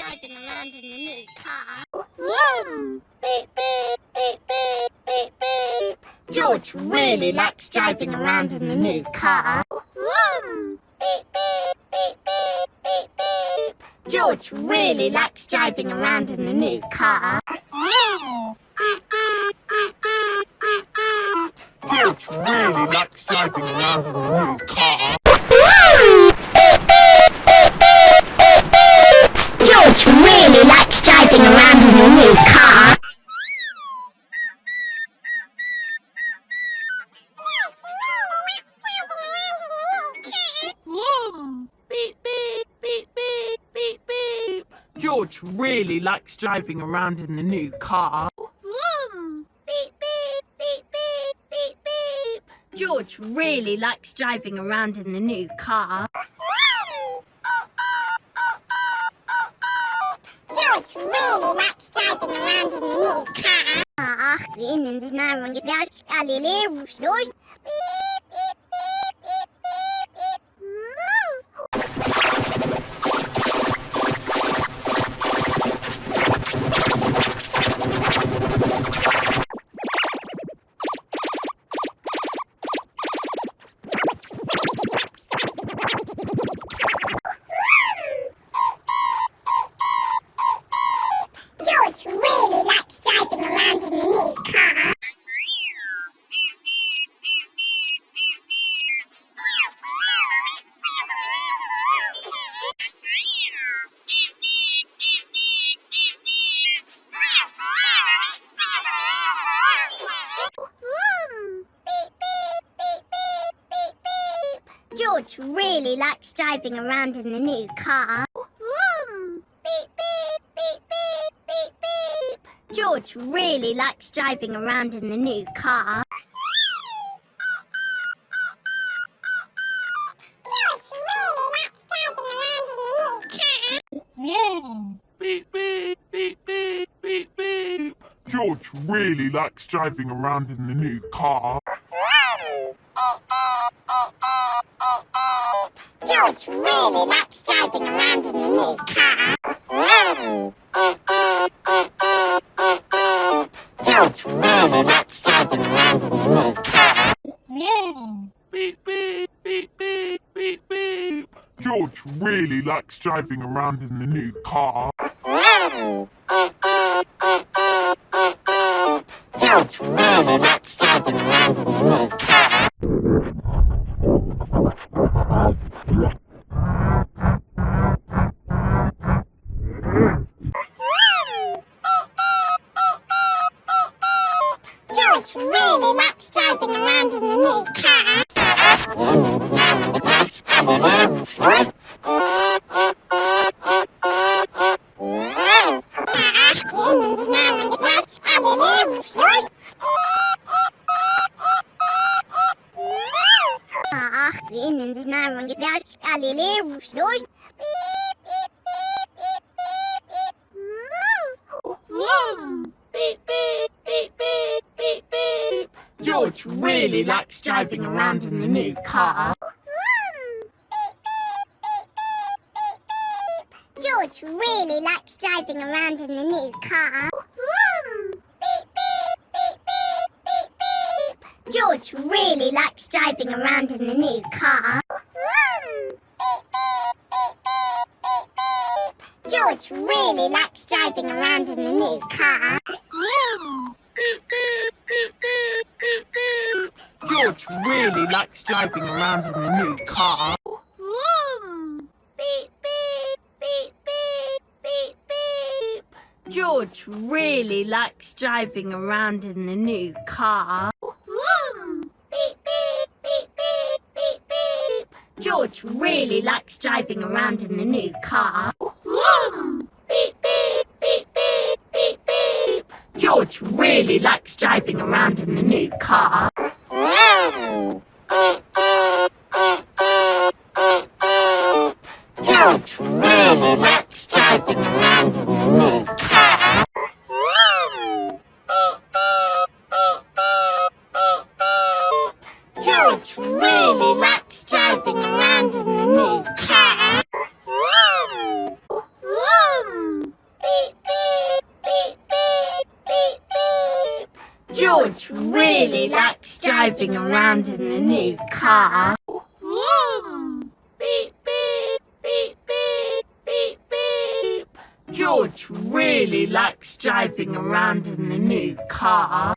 driving around in the new car. Vroom! Beep, beep, beep, beep, beep, beep. George really likes driving around in the new car. Vroom! Beep, beep, beep, beep, beep, beep. George really likes driving around in the new car. George really likes driving around in the new car. George really likes driving around in the new car. Beep, beep, beep, beep, beep, beep. George really likes driving around in the new car. Beep, beep, beep, beep, beep, beep. George really likes driving around in the new car. George really likes driving around in the new car. Ach, in the night when you flash, Galileo, snores. Beep, beep, beep, beep, beep, beep. George really likes driving around in the new car. Beep, beep, beep, beep, beep, beep. George really likes driving around in the new car. Beep, beep, beep, beep, beep, beep. George really likes driving around in the new car. George really likes driving around in the new car. Beep, beep, beep, beep, beep, beep. George really likes driving around in the new car. George really likes driving around in the new car. George really likes driving around in the new car. Beep, beep, beep, beep, beep, beep. George really likes driving around in the new car. George really likes driving around in the new car. George really likes driving around in the new car. Ach, in the night when you flash, Galileo, snores. Beep, beep, beep, beep, beep, beep. Beep, beep, beep, beep, beep, beep. George really likes driving around in the new car. George really likes driving around in the new car. Beep, beep, beep, beep, beep, beep. George really likes driving around in the new car. Beep, beep, beep, beep, beep, beep. George really likes driving around in the new car. Beep, beep, beep, beep, beep, beep. George really likes driving around in the new car. Beep, beep, beep, beep, beep, beep. George really likes driving around in the new car. Beep, beep, beep, beep, beep, beep. George really likes driving around in the new car. Beep, beep, beep, beep, beep, beep. George really likes driving around in the new car. George really likes driving around in the new car. George really likes driving around in the new car. George really likes driving around in the new car. Beep, beep, beep, beep, beep, beep. George really likes driving around in the new car.